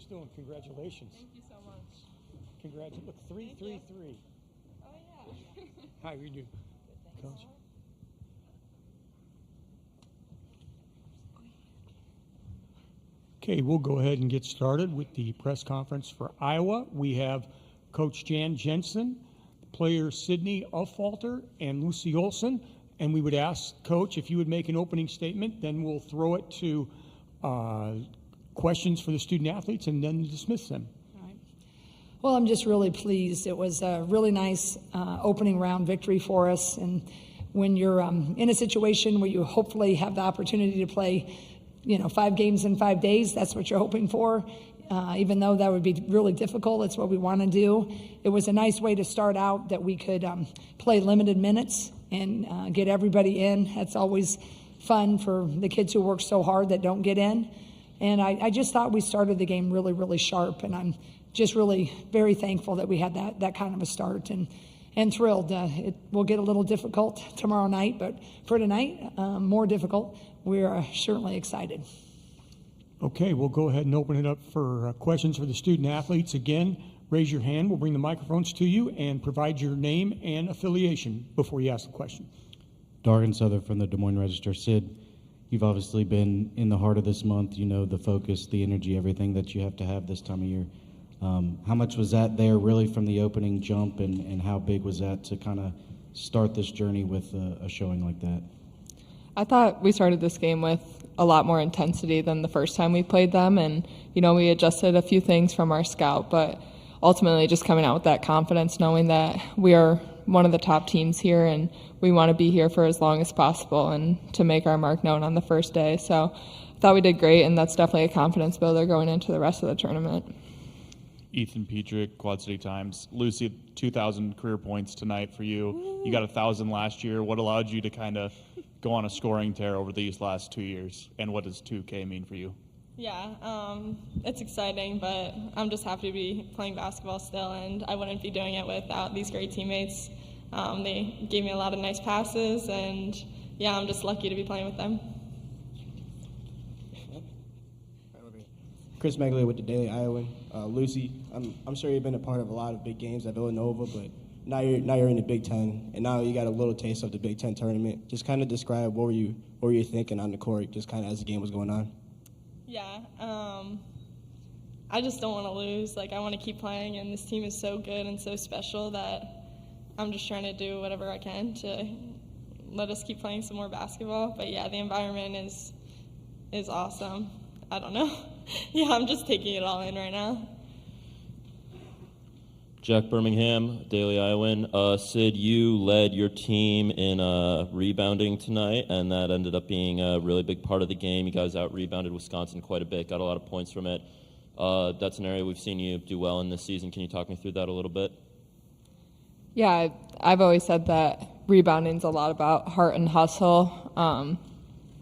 guys doing? Congratulations. Thank you so much. Congratulations. Look, 3-3-3. Oh, yeah. How are you doing, Coach? Okay, we'll go ahead and get started with the press conference for Iowa. We have Coach Jensen, players Sydney Affolter, and Lucy Olsen. And we would ask, Coach, if you would make an opening statement, then we'll throw it to questions for the student athletes and then dismiss them. All right. Well, I'm just really pleased. It was a really nice opening round victory for us. And when you're in a situation where you hopefully have the opportunity to play 5 games in 5 days, that's what you're hoping for. Even though that would be really difficult, it's what we want to do. It was a nice way to start out that we could play limited minutes and get everybody in. That's always fun for the kids who work so hard that don't get in. And I just thought we started the game really, really sharp, and I'm just really very thankful that we had that kind of a start and thrilled. It will get a little difficult tomorrow night, but for tonight, more difficult. We're certainly excited. Okay, we'll go ahead and open it up for questions for the student athletes. Again, raise your hand. We'll bring the microphones to you and provide your name and affiliation before you ask the question. Dargan Souther from the Des Moines Register. Sid, you've obviously been in the heart of this month. You know the focus, the energy, everything that you have to have this time of year. How much was that there really from the opening jump, and how big was that to kind of start this journey with a showing like that? I thought we started this game with a lot more intensity than the first time we played them, and we adjusted a few things from our scout, but ultimately just coming out with that confidence, knowing that we are one of the top teams here and we want to be here for as long as possible and to make our mark known on the first day. So I thought we did great, and that's definitely a confidence builder going into the rest of the tournament. Ethan Petrick, Quad City Times. Lucy, 2,000 career points tonight for you. You got 1,000 last year. What allowed you to kind of go on a scoring tear over these last 2 years, and what does 2K mean for you? Yeah, it's exciting, but I'm just happy to be playing basketball still, and I wouldn't be doing it without these great teammates. They gave me a lot of nice passes, and yeah, I'm just lucky to be playing with them. Chris Maglia with the Daily Iowan. Lucy, I'm sure you've been a part of a lot of big games at Villanova, but now you're in the Big Ten, and now you got a little taste of the Big Ten tournament. Just kind of describe what were you thinking on the court, just kind of as the game was going on. Yeah, I just don't want to lose. I want to keep playing, and this team is so good and so special that I'm just trying to do whatever I can to let us keep playing some more basketball. But yeah, the environment is awesome. I don't know. Yeah, I'm just taking it all in right now. Jack Birmingham, Daily Iowan. Sid, you led your team in rebounding tonight, and that ended up being a really big part of the game. You guys out-rebounded Wisconsin quite a bit, got a lot of points from it. That's an area we've seen you do well in this season. Can you talk me through that a little bit? Yeah, I've always said that rebounding's a lot about heart and hustle.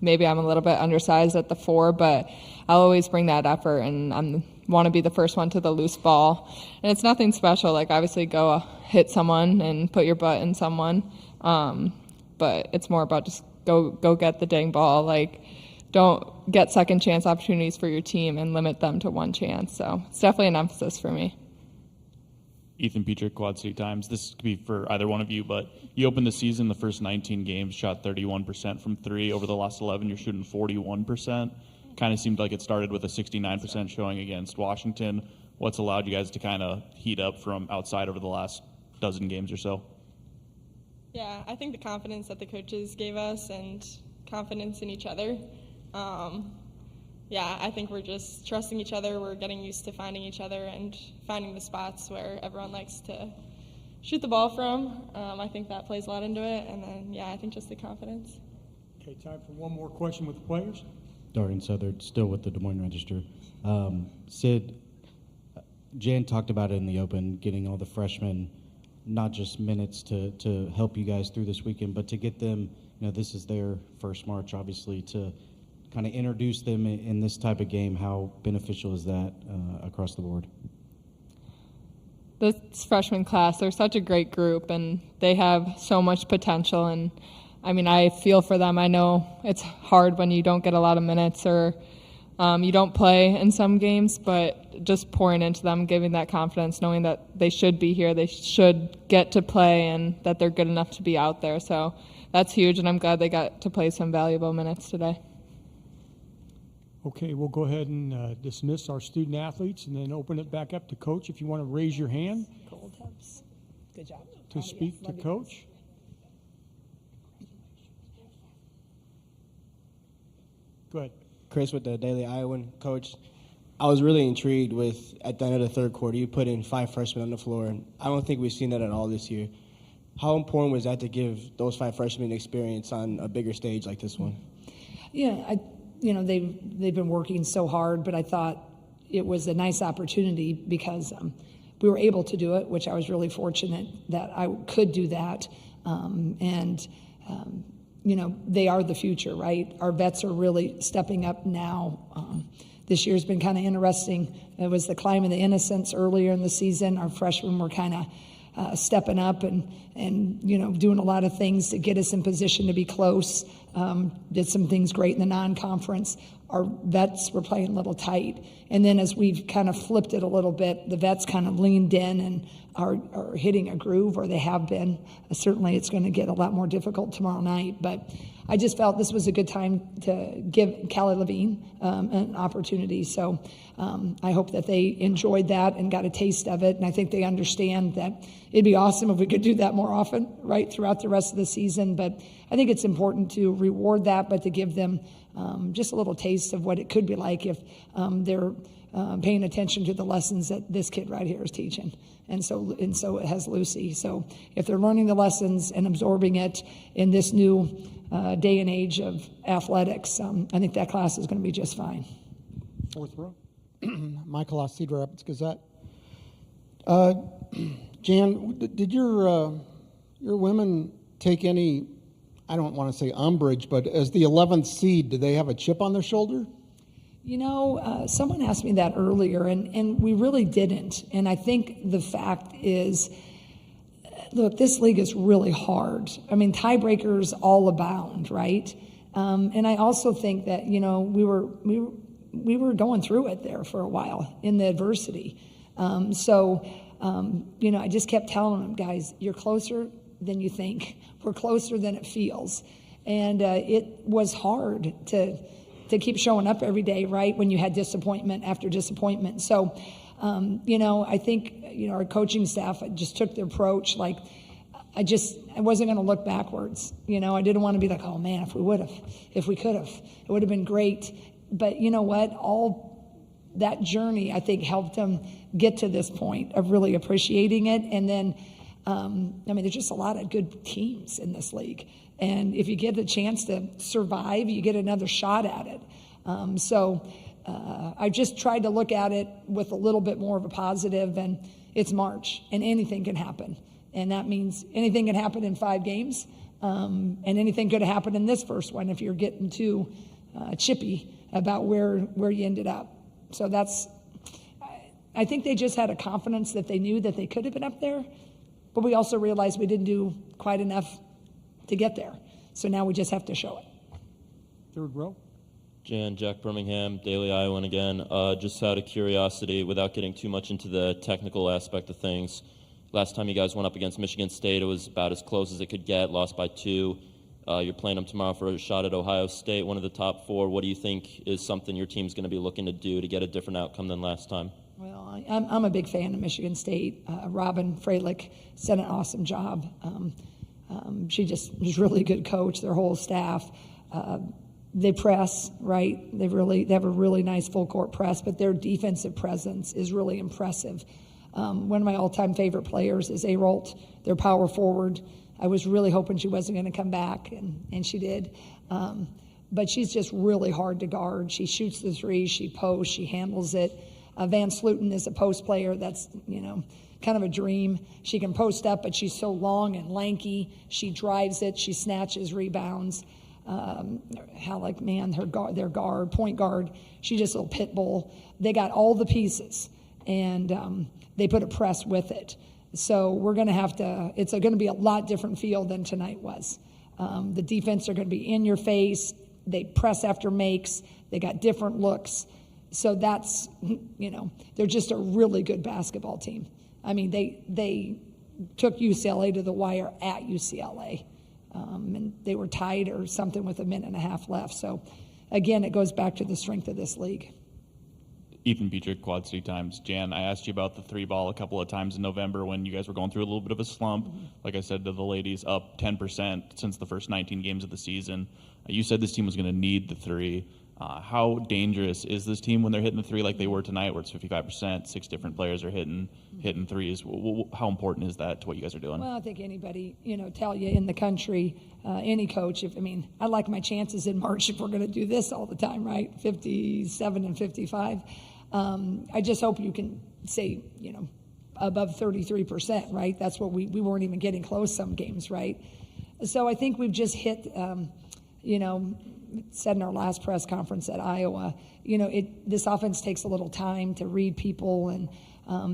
Maybe I'm a little bit undersized at the 4, but I'll always bring that effort, and I want to be the first one to the loose ball. And it's nothing special, obviously go hit someone and put your butt in someone, but it's more about just go get the dang ball. Don't get second chance opportunities for your team and limit them to one chance. So it's definitely an emphasis for me. Ethan Petrick, Quad City Times. This could be for either one of you, but you opened the season, the first 19 games, shot 31% from 3. Over the last 11, you're shooting 41%. Kind of seemed like it started with a 69% showing against Washington. What's allowed you guys to kind of heat up from outside over the last dozen games or so? Yeah, I think the confidence that the coaches gave us and confidence in each other. Yeah, I think we're just trusting each other. We're getting used to finding each other and finding the spots where everyone likes to shoot the ball from. I think that plays a lot into it. And then, yeah, I think just the confidence. Okay, time for one more question with the players. Dargan Southard, still with the Des Moines Register. Sid, Jan talked about it in the open, getting all the freshmen, not just minutes to help you guys through this weekend, but to get them, this is their first March, obviously, to kind of introduce them in this type of game. How beneficial is that across the board? This freshman class, they're such a great group, and they have so much potential. And, I feel for them. I know it's hard when you don't get a lot of minutes or You don't play in some games, but just pouring into them, giving that confidence, knowing that they should be here, they should get to play, and that they're good enough to be out there. So that's huge, and I'm glad they got to play some valuable minutes today. Okay, we'll go ahead and dismiss our student athletes and then open it back up to Coach if you want to raise your hand Gold tips. Good job. to speak to Coach. Go ahead. Chris with the Daily Iowan. Coach, I was really intrigued with, at the end of the third quarter, you put in 5 freshmen on the floor, and I don't think we've seen that at all this year. How important was that to give those 5 freshmen experience on a bigger stage like this one? Yeah, they've been working so hard, but I thought it was a nice opportunity because we were able to do it, which I was really fortunate that I could do that. They are the future, right? Our vets are really stepping up now. This year's been kind of interesting. It was the climb of the innocence earlier in the season. Our freshmen were kind of stepping up and doing a lot of things to get us in position to be close. Did some things great in the non-conference. Our vets were playing a little tight. And then as we've kind of flipped it a little bit, the vets kind of leaned in and are hitting a groove, or they have been. Certainly it's going to get a lot more difficult tomorrow night. But I just felt this was a good time to give Callie Levine an opportunity. So I hope that they enjoyed that and got a taste of it. And I think they understand that it'd be awesome if we could do that more often, right, throughout the rest of the season. But I think it's important to reward that, but to give them just a little taste of what it could be like if they're paying attention to the lessons that this kid right here is teaching. And so it has Lucy. So if they're learning the lessons and absorbing it in this new day and age of athletics, I think that class is going to be just fine. Fourth row. Michael Oss, Cedar Rapids Gazette. Jan, did your women take any, I don't want to say umbrage, but as the 11th seed, did they have a chip on their shoulder? Someone asked me that earlier, and we really didn't. And I think the fact is, look, this league is really hard. I mean, tiebreakers all abound, right? And I also think that, we were going through it there for a while in the adversity. I just kept telling them, guys, you're closer than you think. We're closer than it feels. And it was hard to keep showing up every day, right, when you had disappointment after disappointment. So, I think, our coaching staff just took the approach, like, I wasn't going to look backwards. I didn't want to be like, oh, man, if we could have, it would have been great. But you know what? All that journey, I think, helped them get to this point of really appreciating it. And then, there's just a lot of good teams in this league. And if you get a chance to survive, you get another shot at it. I just tried to look at it with a little bit more of a positive, and it's March, and anything can happen. And that means anything can happen in 5 games, and anything could happen in this first one if you're getting too chippy about where you ended up. So I think they just had a confidence that they knew that they could have been up there, but we also realized we didn't do quite enough to get there. So now we just have to show it. Third row. Jack Birmingham, Daily Iowan again. Just out of curiosity, without getting too much into the technical aspect of things, last time you guys went up against Michigan State, it was about as close as it could get, lost by 2. You're playing them tomorrow for a shot at Ohio State, one of the top 4. What do you think is something your team's going to be looking to do to get a different outcome than last time? Well, I'm a big fan of Michigan State. Robin Freilich did an awesome job. She just is really good coach, their whole staff. They press, right? They have a really nice full court press, but their defensive presence is really impressive. One of my all-time favorite players is Arolt, their power forward. I was really hoping she wasn't going to come back, and she did. But she's just really hard to guard. She shoots the 3, she posts, she handles it. Van Sluten is a post player that's, kind of a dream. She can post up, but she's so long and lanky. She drives it. She snatches rebounds. Their guard, point guard, she's just a little pit bull. They got all the pieces, and they put a press with it. So we're going to have to, it's going to be a lot different field than tonight was. The defense are going to be in your face. they press after makes. They got different looks. So that's, they're just a really good basketball team. I mean, they took UCLA to the wire at UCLA, and they were tied or something with a minute and a half left. So, again, it goes back to the strength of this league. Ethan Petrick, Quad City Times. Jan, I asked you about the 3-ball a couple of times in November when you guys were going through a little bit of a slump. Like I said to the ladies, up 10% since the first 19 games of the season. You said this team was going to need the 3. How dangerous is this team when they're hitting the 3 like they were tonight, where it's 55%, 6 different players are hitting threes? How important is that to what you guys are doing? Well, I think anybody, tell you in the country, any coach, I like my chances in March if we're going to do this all the time, right? 57 and 55. I just hope you can say, above 33%, right? That's what we weren't even getting close some games, right? So I think we've just hit, said in our last press conference at Iowa, this offense takes a little time to read people, and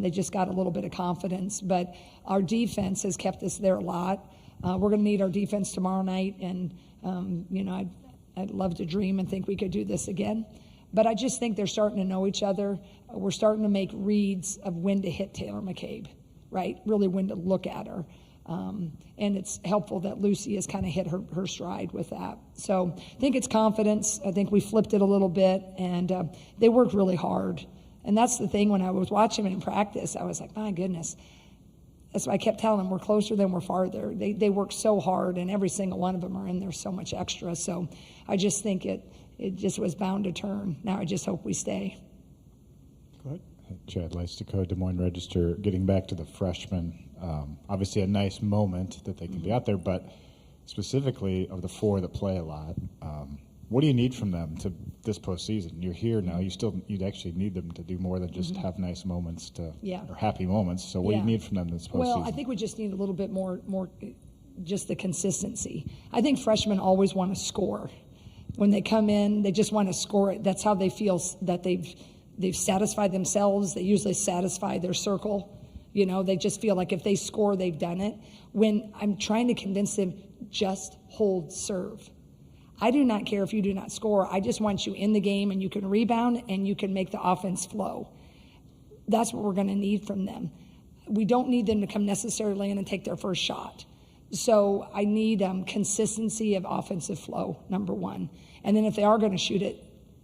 they just got a little bit of confidence. But our defense has kept us there a lot. We're going to need our defense tomorrow night, and I'd love to dream and think we could do this again. But I just think they're starting to know each other. We're starting to make reads of when to hit Taylor McCabe, right? Really when to look at her. And it's helpful that Lucy has kind of hit her stride with that. So I think it's confidence. I think we flipped it a little bit, and they worked really hard. And that's the thing, when I was watching them in practice, I was like, my goodness. That's why I kept telling them we're closer than we're farther. They work so hard, and every single one of them are in there so much extra. So I just think it just was bound to turn. Now I just hope we stay. Go ahead. Chad Leistico, Des Moines Register. Getting back to the freshmen, obviously a nice moment that they can be out there, but specifically of the 4 that play a lot, what do you need from them to this postseason? You're here now. You'd actually need them to do more than just have nice moments or happy moments. So what do you need from them this postseason? Well, I think we just need a little bit more just the consistency. I think freshmen always want to score. When they come in, they just want to score it. That's how they feel that they've satisfied themselves. They usually satisfy their circle. They just feel like if they score, they've done it. When I'm trying to convince them, just hold serve. I do not care if you do not score. I just want you in the game, and you can rebound and you can make the offense flow. That's what we're going to need from them. We don't need them to come necessarily in and take their first shot. So I need consistency of offensive flow, number one. And then if they are going to shoot it,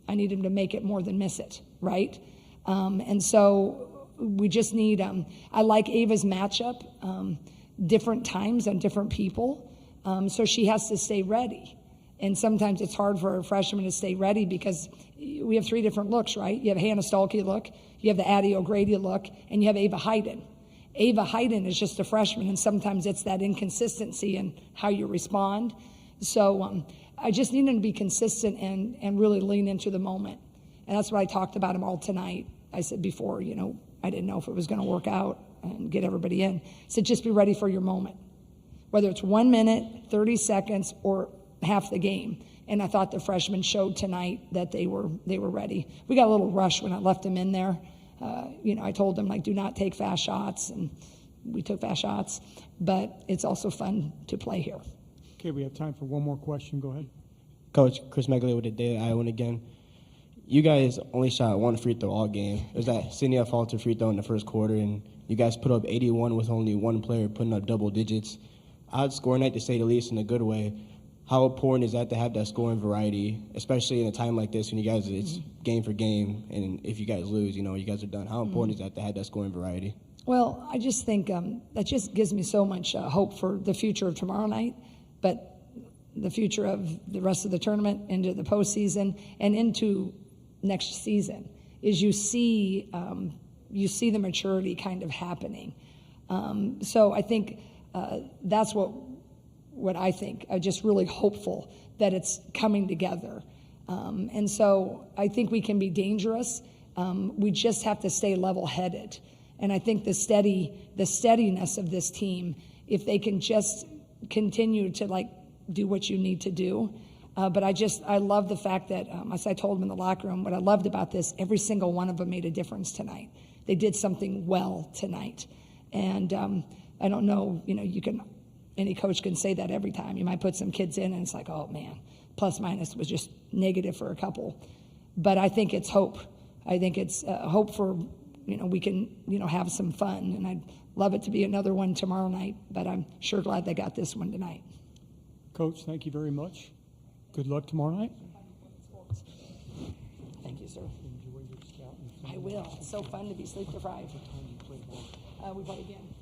I need them to make it more than miss it, right? And so we just need, I like Ava's matchup, different times on different people. So she has to stay ready. And sometimes it's hard for a freshman to stay ready because we have 3 different looks, right? You have Hannah Stahlke look, you have the Addie O'Grady look, and you have Ava Hayden. Ava Hayden is just a freshman, and sometimes it's that inconsistency in how you respond. So I just need them to be consistent and really lean into the moment. And that's what I talked about them all tonight. I said before, I didn't know if it was going to work out and get everybody in. I said, just be ready for your moment, whether it's 1 minute, 30 seconds, or half the game. And I thought the freshmen showed tonight that they were ready. We got a little rush when I left them in there. I told them, do not take fast shots, and we took fast shots. But it's also fun to play here. Okay, we have time for one more question. Go ahead. Coach, Chris Megley with the Daily Iowan again. You guys only shot 1 free throw all game. It was that Sydney Affolter free throw in the first quarter, and you guys put up 81 with only 1 player putting up double digits. Odd scoring night, to say the least, in a good way. How important is that to have that scoring variety, especially in a time like this when you guys, it's game for game, and if you guys lose, you guys are done. How important is that to have that scoring variety? Well, I just think that just gives me so much hope for the future of tomorrow night, but the future of the rest of the tournament, into the postseason, and into next season, is you see the maturity kind of happening. So I think that's what I think. I'm just really hopeful that it's coming together. And so I think we can be dangerous. We just have to stay level-headed. And I think the steadiness of this team, if they can just continue to do what you need to do. But I love the fact that, as I told them in the locker room, what I loved about this, every single one of them made a difference tonight. They did something well tonight. And I don't know, any coach can say that every time. You might put some kids in and it's like, oh man. plus minus was just negative for a couple. But I think it's hope. I think it's hope for, we can, have some fun. And I'd love it to be another one tomorrow night, but I'm sure glad they got this one tonight. Coach, thank you very much. Good luck tomorrow night. Thank you, sir. I will. It's so fun to be sleep deprived. We play again.